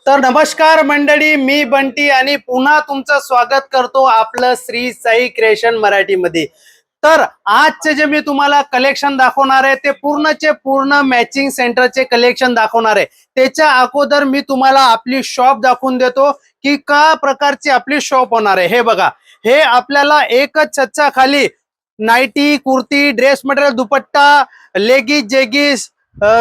तर नमस्कार मंडळी, मी बंटी आणि पुन्हा तुमचं स्वागत करतो आपलं श्री साई क्रिएशन मराठीमध्ये। तर आजचे जे मी तुम्हाला कलेक्शन दाखवणार आहे ते पूर्णचे पूर्ण मॅचिंग सेंटरचे कलेक्शन दाखवणार आहे। त्याच्या अगोदर मी तुम्हाला आपली शॉप दाखवून देतो की का प्रकारची आपली शॉप होणार आहे। हे बघा, हे आपल्याला एकच छतच्या खाली नाईटी, कुर्ती, ड्रेस मटेरियल, दुपट्टा, लेगीज, जेगीज,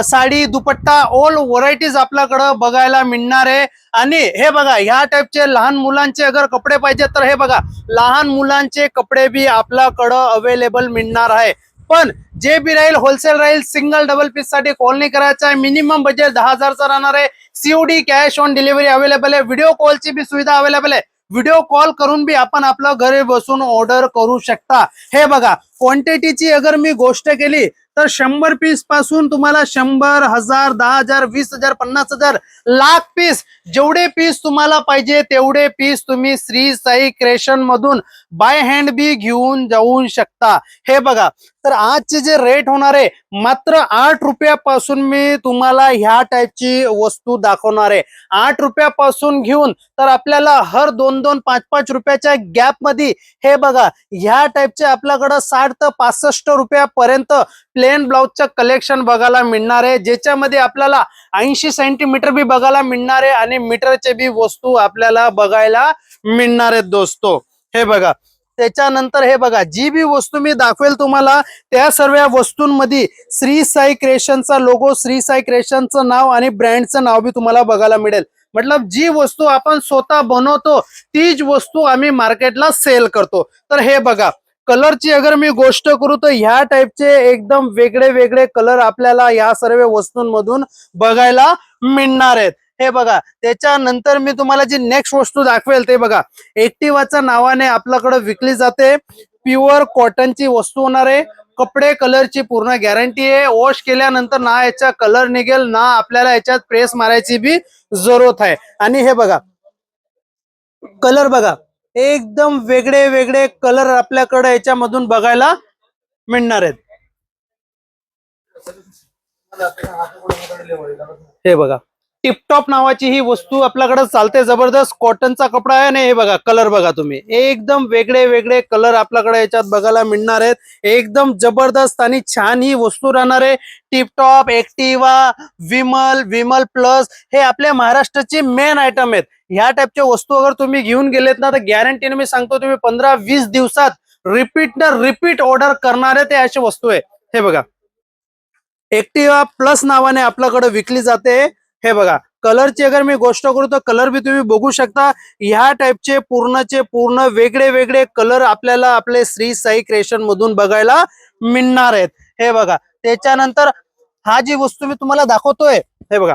साडी, दुपट्टा ऑल व्हरायटीज आपल्याकडे बघायला मिळणार आहे। आणि हे बघा, ह्या टाइपचे लहान मुलांचे अगर कपडे पाहिजे तर हे बघा, लहान मुलांचे कपडे बी आपल्याकडे अवेलेबल मिळणार आहे। पण जे बी राहील होलसेल राहील, सिंगल डबल पीस साठी कॉल नाही करायचा आहे। मिनिमम बजेट 10,000चा राहणार आहे। COD cash on delivery available आहे। व्हिडिओ कॉलची बी सुविधा अवेलेबल आहे। व्हिडिओ कॉल करून बी आपण आपलं घरी बसून ऑर्डर करू शकता। हे बघा, क्वांटिटीची अगर मी गोष्ट केली तर 100 पीस पासून तुम्हाला 100, 1000, 10,000, 20,000, 50,000, लाख पीस, जेवढे पीस तुम्हाला पाहिजे तेवढे पीस तुम्ही श्री साई क्रिएशन मधून बाय हँड बी घेऊन जाऊ शकता। हे बघा, तर आजचे जे रेट होणार आहे मात्र 8 रुपयापासून मी तुम्हाला ह्या टाइपची वस्तू दाखवणार आहे। 8 रुपयापासून घेऊन तर आपल्याला हर 2-2, 5-5 रुपयाच्या गॅप मध्ये हे बघा, ह्या टाइपचे आपल्याकडे 60 ते 65 रुपयापर्यंत प्लेन ब्लाउजचं कलेक्शन बघायला मिळणार आहे, ज्याच्यामध्ये आपल्याला 80 सेंटीमीटर बी बघायला मिळणार आहे आणि मीटरचे बी वस्तू आपल्याला बघायला मिळणार आहेत दोस्तो। हे बघा, त्याच्यानंतर हे बघा, जी बी वस्तू मी दाखवेल तुम्हाला त्या सर्व वस्तूंमध्ये श्री साई क्रिएशनचा लोगो, श्री साई क्रिएशनचं नाव आणि ब्रँडचं नाव बी तुम्हाला बघायला मिळेल। मतलब जी वस्तू आपण स्वतः बनवतो तीच वस्तू आम्ही मार्केटला सेल करतो। तर हे बघा, कलरची अगर मी गोष्ट करू तर ह्या टाइपचे एकदम वेगळे वेगळे कलर आपल्याला या सर्व वस्तूंमधून बघायला मिळणार आहेत। हे बघा, त्याच्यानंतर मी तुम्हाला जी नेक्स्ट वस्तू दाखवेल ते बघा, एक्टिवाच्या नावाने आपल्याकडे विकली जाते। प्युअर कॉटनची वस्तू होणार आहे। कपडे कलरची पूर्ण गॅरंटी आहे। वॉश केल्यानंतर ना याचा कलर निघेल ना आपल्याला याच्यात प्रेस मारायची बी जरूरत आहे। आणि हे बघा, कलर बघा, एकदम वेगळे वेगळे कलर आपल्याकडे याच्यामधून बघायला मिळणार आहेत। हे बघा, टिपटॉप नावाची ही वस्तू आपल्याकडे चालते। जबरदस्त कॉटनचा कपडा आहे आणि हे बघा, कलर बघा तुम्ही, एकदम वेगळे वेगळे कलर आपल्याकडे याच्यात बघायला मिळणार आहेत। एकदम जबरदस्त आणि छान ही वस्तू राहणार आहे। Tiptop, Activa, Vimal, Vimal plus हे आपल्या महाराष्ट्राचे मेन आयटम आहेत। ह्या टाइपच्या वस्तू अगर तुम्ही घेऊन गेलेत ना तर गॅरंटीने मी सांगतो तुम्ही 15-20 दिवसात रिपीट ऑर्डर करणारे ते अशी वस्तू आहे। हे बघा, एक्टिवा प्लस नावाने आपल्याकडे विकली जाते। हे बघा, कलरची अगर मी गोष्ट करू तर कलर बी तुम्ही बघू शकता। ह्या टाइपचे पूर्णचे पूर्ण वेगळे वेगळे कलर आपल्याला आपले श्री साई क्रिएशन मधून बघायला मिळणार आहेत। हे बघा, त्याच्यानंतर हा जी वस्तू मी तुम्हाला दाखवतोय, हे बघा,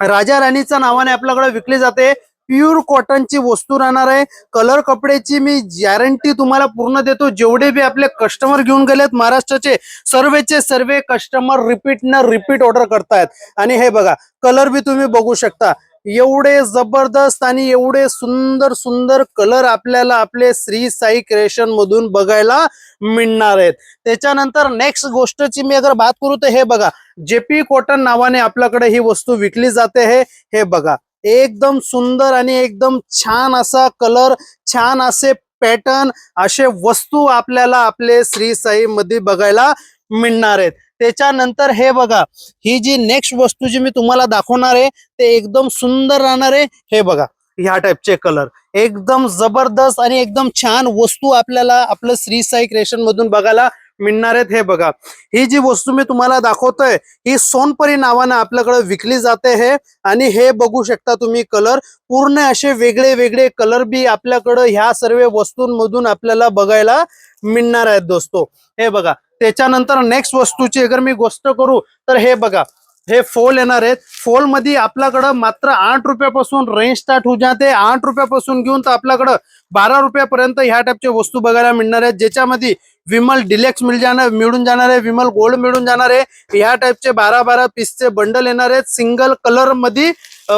राजा राणीच्या नावाने आपल्याकडे विकली जाते। प्युअर कॉटनची वस्तू राहणार आहे। कलर कपड्याची मी गॅरंटी तुम्हाला पूर्ण देतो। जेवढे बी आपले कस्टमर घेऊन गेलेत महाराष्ट्राचे सर्वेचे सर्वे कस्टमर रिपीट ऑर्डर करतायत। आणि हे बघा, कलर बी तुम्ही बघू शकता, एवढे जबरदस्त आणि एवढे सुंदर सुंदर कलर आपल्याला आपले श्री साई क्रिएशन मधून बघायला मिळणार आहेत। त्याच्यानंतर नेक्स्ट गोष्टची मी अगर बात करू तर हे बघा, जेपी कॉटन नावाने आपल्याकडे ही वस्तू विकली जाते। हे बघा, एकदम सुंदर आणि एकदम छान असा कलर, छान असे पॅटर्न, असे वस्तू आपल्याला आपले श्री साई मध्ये बघायला मिळणार आहेत। त्याच्यानंतर हे बघा, ही जी नेक्स्ट वस्तू जी मी तुम्हाला दाखवणार आहे ते एकदम सुंदर राहणार आहे। हे बघा, ह्या टाइपचे कलर एकदम जबरदस्त आणि एकदम छान वस्तू आपल्याला आपलं श्री साई क्रिएशन मधून बघायला मिळणार आहेत। हे बघा, ही जी वस्तू मी तुम्हाला दाखवतोय ही सोनपरी नावाने आपल्याकडे विकली जाते। हे आणि हे बघू शकता तुम्ही, कलर पूर्ण असे वेगळे वेगळे कलर बी आपल्याकडे ह्या सर्व वस्तूंमधून आपल्याला बघायला मिळणार आहेत दोस्तो। हे बघा, त्याच्यानंतर नेक्स्ट वस्तूची अगर मी गोष्ट करू तर हे बघा, हे फोल येणार आहेत। फोल मध्ये आपल्याकडे मात्र 8 रुपयापासून रेंज स्टार्ट होऊन जाते। 8 रुपयापासून घेऊन तर आपल्याकडे 12 रुपयापर्यंत ह्या टाइपच्या वस्तू बघायला मिळणार आहेत, ज्याच्यामध्ये विमल डिलेक्स मिळून जाणार आहे, विमल गोल्ड मिळून जाणार आहे। ह्या टाइपचे 12-12 पीसचे बंडल येणार आहेत। सिंगल कलर मध्ये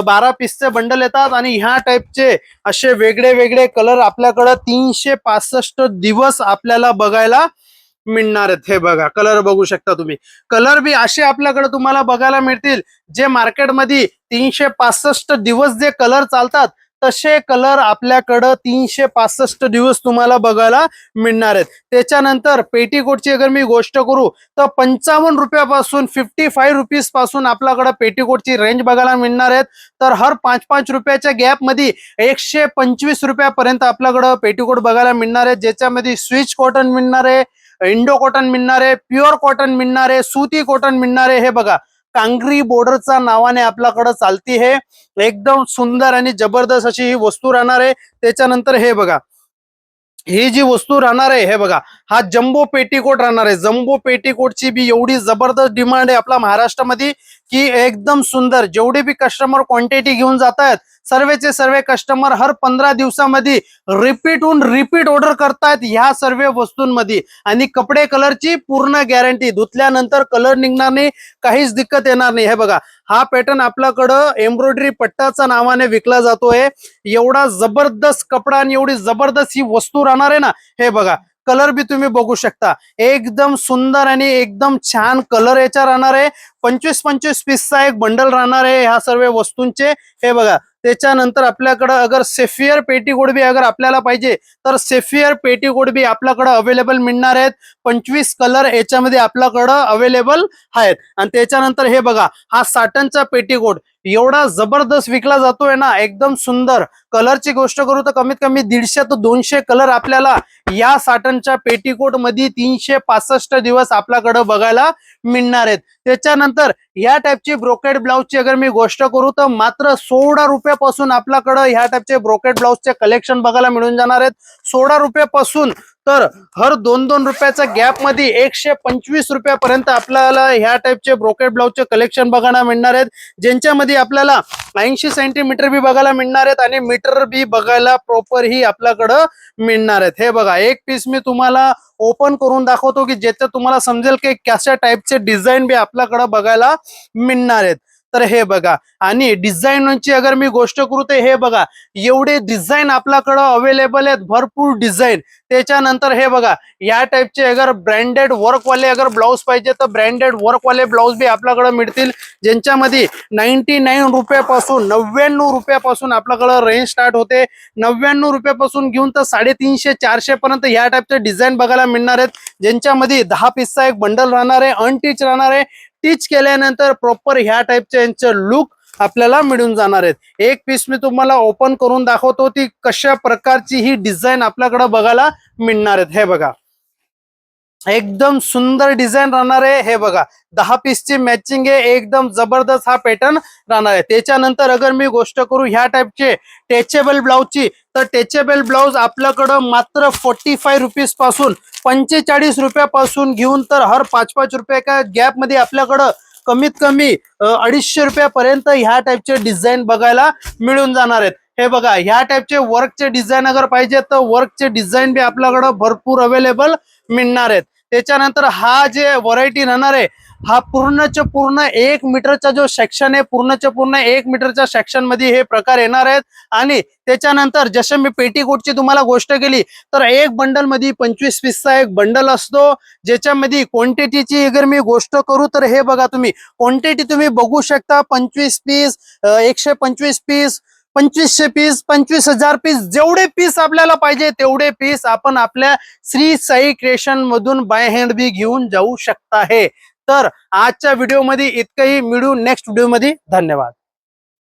12 पीसचे बंडल येतात आणि ह्या टाइपचे असे वेगळे वेगळे कलर आपल्याकडे 365 दिवस आपल्याला बघायला मिळणार आहेत. हे बघा कलर बघू शकता तुम्ही. कलर बी असे आपल्याकडे तुम्हाला बघायला मिळतील जे मार्केटमध्ये 365 दिवस जे कलर चालतात तसे कलर आपल्याकडं 365 दिवस तुम्हाला बघायला मिळणार आहेत. त्याच्यानंतर पेटीकोटची अगर मी गोष्ट करू तर 55 रुपयापासून 55 रुपीज पासून आपल्याकडं पेटीकोटची रेंज बघायला मिळणार आहेत. तर हर 5-5 रुपयाच्या गॅप मध्ये 125 रुपयापर्यंत आपल्याकडं पेटीकोट बघायला मिळणार आहे, ज्याच्यामध्ये स्विच कॉटन मिळणार आहे, इंडो कॉटन मिळणार आहे, प्युअर कॉटन मिळणार आहे, सुती कॉटन मिळणार आहे. हे बघा कांगरी बॉर्डरचा नावाने आपल्याकडे चालती है. एकदम सुंदर आणि जबरदस्त अशी ही वस्तू राहणार आहे. त्याच्यानंतर हे बघा ही जी वस्तू राहणार आहे, हे बघा हा जम्बो पेटीकोट राहणार आहे. जम्बो पेटीकोटची बी एवढी जबरदस्त डिमांड आहे आपल्या महाराष्ट्रामध्ये की एकदम सुंदर. जेवढे बी कस्टमर क्वांटिटी घेऊन जात आहेत सर्वेचे सर्व कस्टमर हर 15 दिवसामध्ये रिपीट ऑर्डर करतायत ह्या सर्व वस्तूंमध्ये. आणि कपडे कलरची पूर्ण गॅरंटी, धुतल्यानंतर कलर निघणार नाही, काहीच दिक्कत येणार नाही. हे बघा हा पॅटर्न आपल्याकडं एम्ब्रॉयडरी पट्टाचा नावाने विकला जातोय. एवढा जबरदस्त कपडा आणि एवढी जबरदस्त ही वस्तू राहणार आहे ना. हे बघा कलर बी तुम्ही बघू शकता, एकदम सुंदर आणि एकदम छान कलर याच्या राहणार आहे. 25-25 पीसचा एक बंडल राहणार आहे ह्या सर्व वस्तूंचे. हे बघा त्याच्यानंतर आपल्याकडे अगर सेफियर पेटीकोट बी अगर आपल्याला पाहिजे तर सेफियर पेटीकोट बी आपल्याकडे अवेलेबल मिळणार आहेत. 25 कलर याच्यामध्ये आपल्याकडे अवेलेबल आहेत. आणि त्याच्यानंतर हे बघा हा साटनचा पेटीकोट एवढा जबरदस्त विकला जातोय ना, एकदम सुंदर. कलरची गोष्ट करू तर कमीत कमी 150 ते 200 कलर आपल्याला या साटनच्या पेटीकोट मध्ये 365 दिवस आपल्याकडे बघायला मिळणार आहेत. त्याच्यानंतर या टाइपची ब्रोकेड ब्लाउजची अगर मी गोष्ट करू तर मात्र 16 रुपयापासून आपल्याकडे ह्या टाइपचे ब्रोकेड ब्लाउजचे कलेक्शन बघायला मिळून जाणार आहेत. 16 रुपयापासून तर हर 2-2 रुपयाच्या गॅप मध्ये 125 रुपयापर्यंत आपल्याला ह्या टाइपचे ब्रोकेड ब्लाउजचे कलेक्शन बघायला मिळणार आहेत, ज्यांच्यामध्ये आपल्याला 80 सेंटीमीटर बी बघायला मिळणार आहेत आणि मीटर बी बघायला प्रॉपर ही आपल्याकडं मिळणार आहेत. हे बघा एक पीस मी तुम्हाला ओपन करून दाखवतो की ज्याचं तुम्हाला समजेल की कशा टाइपचे डिझाईन बी आपल्याकडे बघायला मिळणार आहेत. तर हे बघा आणि डिझाईनची अगर मी गोष्ट करू तर हे बघा एवढे डिझाईन आपल्याकडे अवेलेबल आहेत, भरपूर डिझाईन. त्याच्यानंतर हे बघा या टाइपचे अगर ब्रँडेड वर्क वाले अगर ब्लाउज पाहिजे तर ब्रँडेड वर्क वाले ब्लाउज बी आपल्याकडे मिळतील, ज्यांच्यामध्ये 99 रुपयापासून 99 रुपयापासून आपल्याकडे रेंज स्टार्ट होते. 99 रुपयापासून घेऊन तर 350-400 पर्यंत या टाइपचे डिझाईन बघायला मिळणार आहेत, ज्यांच्यामध्ये 10 पीसचा एक बंडल राहणार आहे, अनटिच राहणार आहे. टीच केल्यानंतर प्रॉपर ह्या टाइपचे यांचे लुक आपल्याला मिळून जाणार आहेत. एक पीस मी तुम्हाला ओपन करून दाखवतो ती कशा प्रकारची ही डिझाईन आपल्याकडे बघायला मिळणार आहेत. हे बघा एकदम सुंदर डिझाईन राहणार आहे. हे बघा 10 पीसची मॅचिंग आहे, एकदम जबरदस्त हा पॅटर्न राहणार आहे. त्याच्यानंतर अगर मी गोष्ट करू ह्या टाइपचे टचेबल ब्लाउजची तर टचेबल ब्लाउज आपल्याकडं मात्र 45 रुपीज पासून 45 रुपयापासून घेऊन तर हर 5-5 रुपये गॅप मध्ये आपल्याकडं कमीत कमी 250 रुपयापर्यंत ह्या टाइपचे डिझाईन बघायला मिळून जाणार आहेत. हे बघा ह्या टाइपचे वर्कचे डिझाईन अगर पाहिजे तर वर्कचे डिझाईन बी आपल्याकडे भरपूर अवेलेबल मिळणार आहेत. त्याच्यानंतर हा जे व्हरायटी राहणार आहे हा पूर्णच्या पूर्ण 1 मीटरचा जो सेक्शन आहे, पूर्णच्या पूर्ण 1 मीटरच्या सेक्शन मध्ये हे प्रकार येणार आहेत. आणि त्याच्यानंतर जसे मी पेटीकोटची तुम्हाला गोष्ट केली तर एक बंडल मध्ये 25 पीसचा एक बंडल असतो, ज्याच्यामध्ये क्वांटिटीची अगर मी गोष्ट करू तर हे बघा तुम्ही क्वांटिटी तुम्ही बघू शकता. 25 पीस, 125 पीस, 2500 पीस, 25,000 पीस, जेवढे पीस आपल्याला पाहिजे तेवढे पीस आपण आपल्या श्री साई क्रिएशन मधून बाय हँड बी घेऊन जाऊ शकता. हे तर आजच्या व्हिडिओ मध्ये इतकंही. मिळू नेक्स्ट व्हिडिओ मध्ये. धन्यवाद.